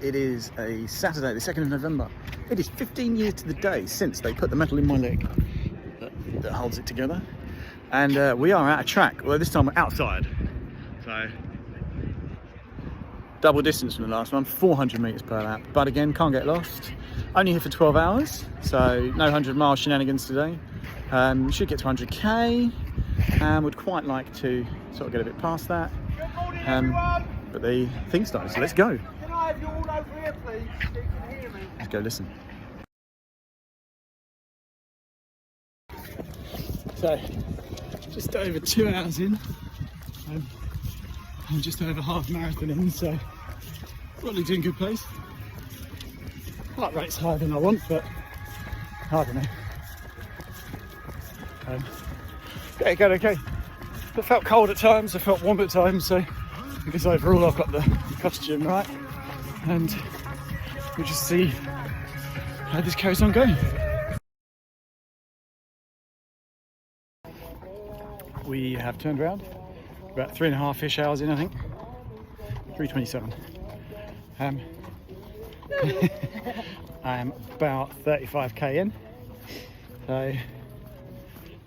It is a Saturday, the 2nd of November. It is 15 years to the day since they put the metal in my leg that holds it together. And we are at a track, well this time we're outside. So, double distance from the last one, 400 metres per lap. But again, can't get lost. Only here for 12 hours, so no 100-mile shenanigans today. Should get to 100k, and would quite like to sort of get a bit past that. But the thing started, so let's go. Can I have you all over here, please, so you can hear me? Let's go listen. So, just over 2 hours in. I'm just over half marathon in, so probably doing good pace. Heart rate's higher than I want, but I don't know. Yeah, good, okay. It felt cold at times, I felt warm at times, so I guess overall I've got the costume right, and we'll just see how this carries on going. We have turned around, about 3.5-ish hours in, I think. 3:27. I am about 35k in, so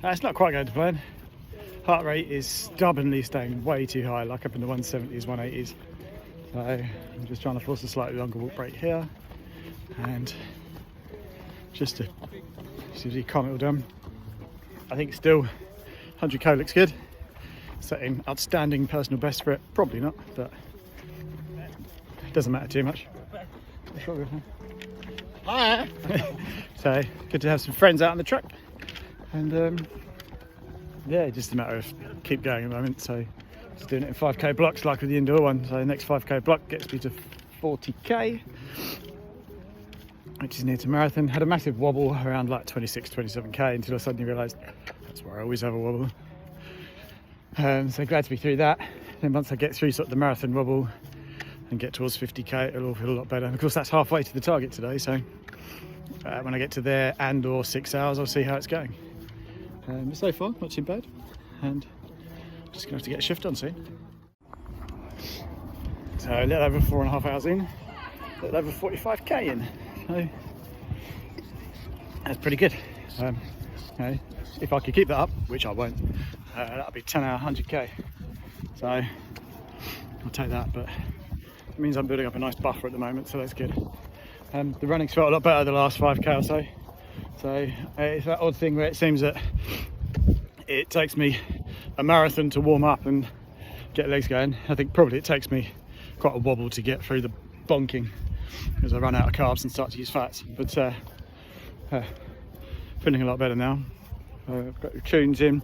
it's not quite going to plan. Heart rate is stubbornly staying way too high, like up in the 170s, 180s. So I'm just trying to force a slightly longer walk break here, and just to see calm it all down. I think still 100k looks good. Setting outstanding personal best for it, probably not, but it doesn't matter too much. Hi. So good to have some friends out on the track, and yeah, just a matter of keep going at the moment. So just doing it in 5k blocks like with the indoor one. So the next 5k block gets me to 40k, which is near to marathon. Had a massive wobble around like 26, 27k until I suddenly realised that's where I always have a wobble. So glad to be through that. Then once I get through sort of the marathon wobble and get towards 50k, it'll all feel a lot better. And of course that's halfway to the target today, so when I get to there and or 6 hours, I'll see how it's going. But so far, not too bad, and just gonna have to get a shift on soon. So a little over 4.5 hours in, a little over 45k in, so that's pretty good. You know, if I could keep that up, which I won't, that'll be 10-hour 100k, so I'll take that, but it means I'm building up a nice buffer at the moment, so that's good. The running's felt a lot better the last 5k or so. So it's that odd thing where it seems that it takes me a marathon to warm up and get legs going. I think probably it takes me quite a wobble to get through the bonking as I run out of carbs and start to use fats. But feeling a lot better now. I've got the tunes in.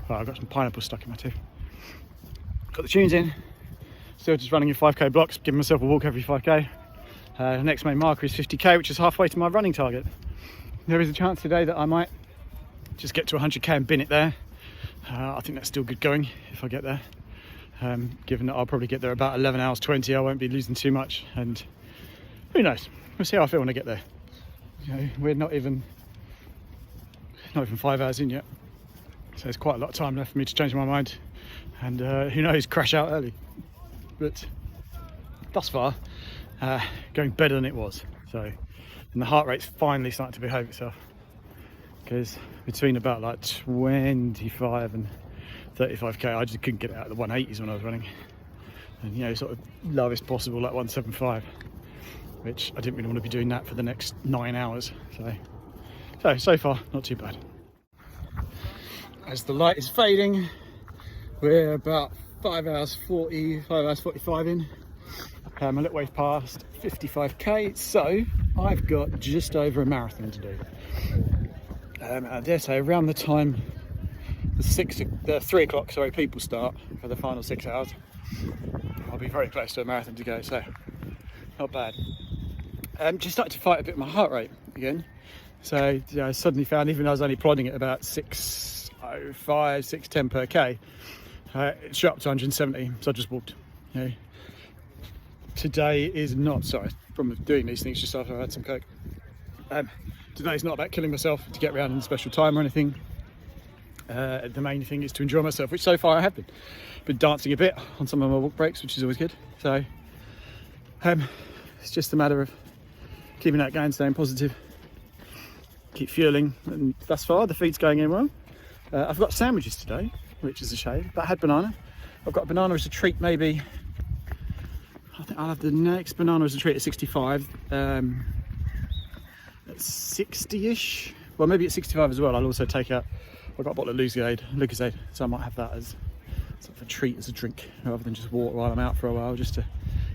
Oh, I've got some pineapple stuck in my teeth. Got the tunes in. Still just running in 5k blocks, giving myself a walk every 5k. Next main marker is 50k, which is halfway to my running target. There is a chance today that I might just get to 100k and bin it there. I think that's still good going if I get there. Given that I'll probably get there about 11 hours 20, I won't be losing too much, and who knows, we'll see how I feel when I get there. You know, we're not even 5 hours in yet, so there's quite a lot of time left for me to change my mind, and who knows, crash out early. But thus far, going better than it was. So, and the heart rate's finally starting to behave itself, because between about like 25 and 35k, I just couldn't get it out of the 180s when I was running, and you know, sort of lowest possible like 175, which I didn't really want to be doing that for the next 9 hours. So far not too bad. As the light is fading, we're about 5 hours 40, 5 hours 45 in. A little way past 55k, so I've got just over a marathon to do. I dare say around the time the 3 o'clock people start for the final 6 hours, I'll be very close to a marathon to go, so not bad. Just started to fight a bit of my heart rate again, so I suddenly found, even though I was only plodding at about 6:05, 6:10 per k, it shot up to 170, so I just walked. You know, today is not, sorry, from doing these things just after I had some coke. Today's not about killing myself to get around in a special time or anything. The main thing is to enjoy myself, which so far I have been dancing a bit on some of my walk breaks, which is always good. So It's just a matter of keeping that going, staying positive, keep fueling, and thus far the feed's going in well. I've got sandwiches today, which is a shame, but I had banana. I've got a banana as a treat, maybe. I think I'll have the next banana as a treat at 65. At 60-ish. Well, maybe at 65 as well. I'll also take out, I've got a bottle of Lucozade, so I might have that as sort of a treat, as a drink, rather than just water while I'm out for a while, just to,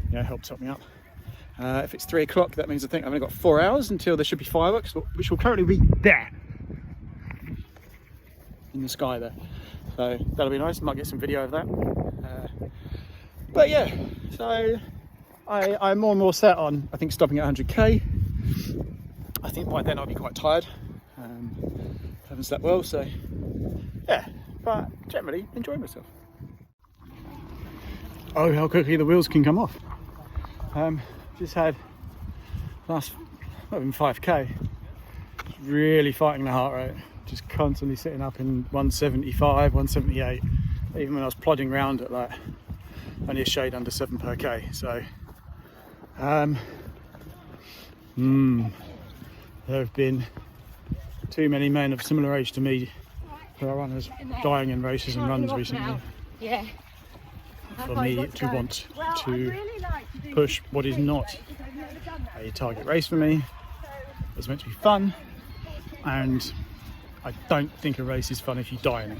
you know, help top me up. If it's 3 o'clock, that means I think I've only got 4 hours until there should be fireworks, which will currently be there in the sky there. So that'll be nice. Might get some video of that. But yeah, so I'm more and more set on, I think, stopping at 100k. I think by then I'll be quite tired. Haven't slept well, so yeah. But generally enjoying myself. Oh, how quickly the wheels can come off. Just had last, not even 5k, really fighting the heart rate, just constantly sitting up in 175, 178, even when I was plodding around at like only a shade under 7 per k. So there have been too many men of similar age to me who are runners dying in races and runs recently. Yeah. For me to want to push what is not a target race for me. It's meant to be fun, and I don't think a race is fun if you die in it.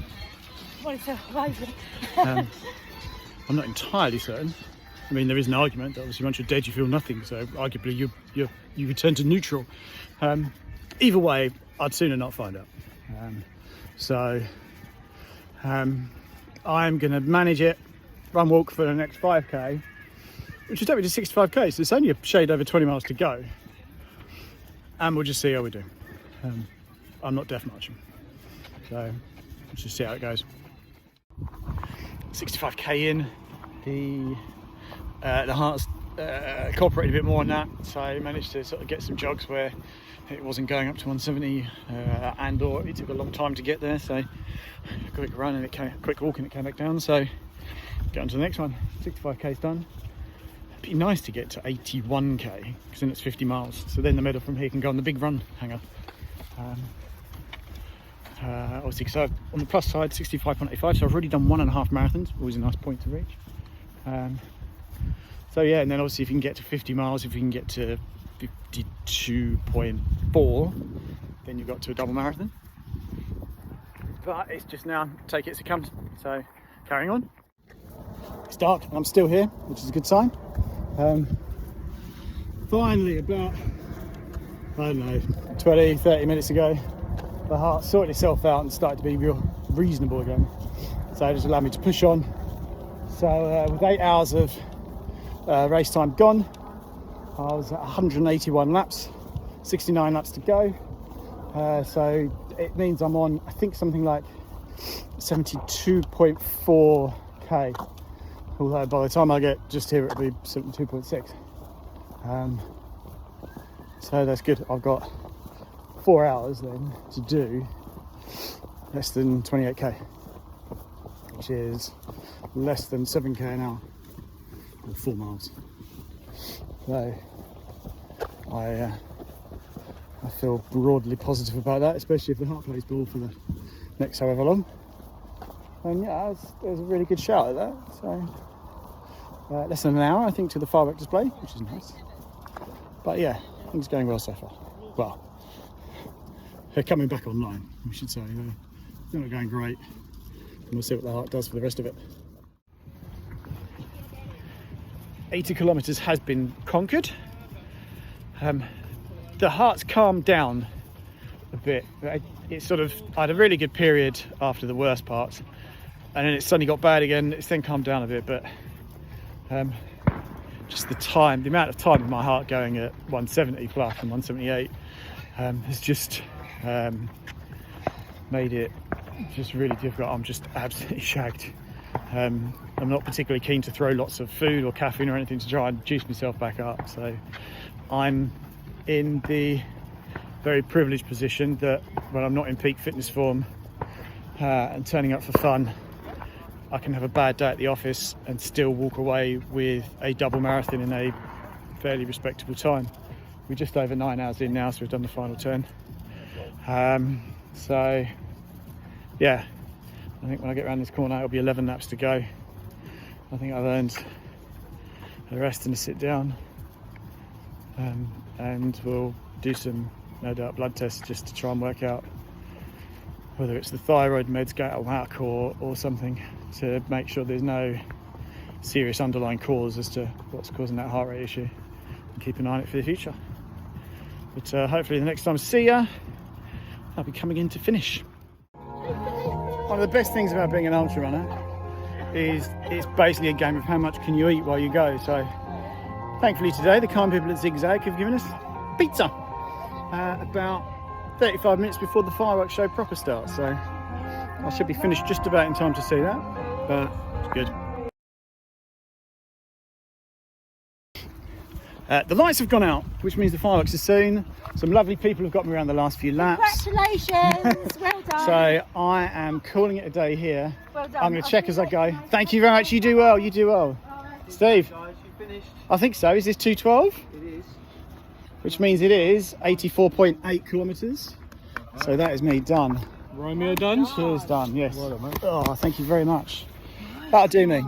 I'm not entirely certain. I mean, there is an argument that obviously once you're dead you feel nothing, so arguably you return to neutral. Either way, I'd sooner not find out. I'm going to manage it, run walk for the next 5k, which will take me to 65k, so it's only a shade over 20 miles to go, and we'll just see how we do. I'm not deaf marching, so let's just see how it goes. 65k in, the heart's cooperated a bit more on that, so I managed to sort of get some jogs where it wasn't going up to 170, and or it took a long time to get there, so a quick run and quick walk and it came back down. So get on to the next one. 65k's done. It'd be nice to get to 81k, because then it's 50 miles, so then the medal from here can go on the big run hanger. Obviously, because on the plus side, 65.85, so I've already done 1.5 marathons, always a nice point to reach. So yeah, and then obviously if you can get to 50 miles, if you can get to 52.4, then you've got to a double marathon. But it's just now take it as it comes, so carrying on. It's dark and I'm still here, which is a good sign. Finally, about, I don't know, 20-30 minutes ago, the heart sorted itself out and started to be reasonable again, so it just allowed me to push on. So with 8 hours of race time gone, I was at 181 laps, 69 laps to go, so it means I'm on, I think, something like 72.4k, although by the time I get just here it'll be 72.6. So that's good. I've got 4 hours then to do less than 28k, which is less than 7k an hour, or 4 miles. So I feel broadly positive about that, especially if the heart plays ball for the next however long. And yeah, it was a really good shout at that. So less than an hour, I think, to the firework display, which is nice. But yeah, things are going well so far. Well, they're coming back online, we should say. They're not going great, and we'll see what the heart does for the rest of it. 80 kilometres has been conquered. The heart's calmed down a bit. It's sort of, I had a really good period after the worst parts, and then it suddenly got bad again. It's then calmed down a bit, but just the amount of time of my heart going at 170 plus and 178 has just made it just really difficult. I'm just absolutely shagged. I'm not particularly keen to throw lots of food or caffeine or anything to try and juice myself back up, so I'm in the very privileged position that when I'm not in peak fitness form and turning up for fun, I can have a bad day at the office and still walk away with a double marathon in a fairly respectable time. We're just over 9 hours in now, so we've done the final turn. So yeah, I think when I get around this corner it'll be 11 laps to go. I think I've earned a rest and a sit down, and we'll do some, no doubt, blood tests just to try and work out whether it's the thyroid meds go out of whack or something, to make sure there's no serious underlying cause as to what's causing that heart rate issue, and keep an eye on it for the future. But hopefully the next time I see ya, I'll be coming in to finish. One of the best things about being an ultra runner is it's basically a game of how much can you eat while you go. So thankfully today the kind people at Zig Zag have given us pizza about 35 minutes before the fireworks show proper starts. So I should be finished just about in time to see that, but it's good. The lights have gone out, which means the fireworks are soon. Some lovely people have got me around the last few laps. Congratulations, well done. So I am calling it a day here. Well done. I'm going to check as I go. Thank you very much. You do well. You do well. Steve, Guys, you finished? I think so. Is this 2:12? It is. Which means it is 84.8 kilometres. So that is me done. Romeo done? Cheers, done. Yes. Well done, mate. Oh, thank you very much. That'll do me.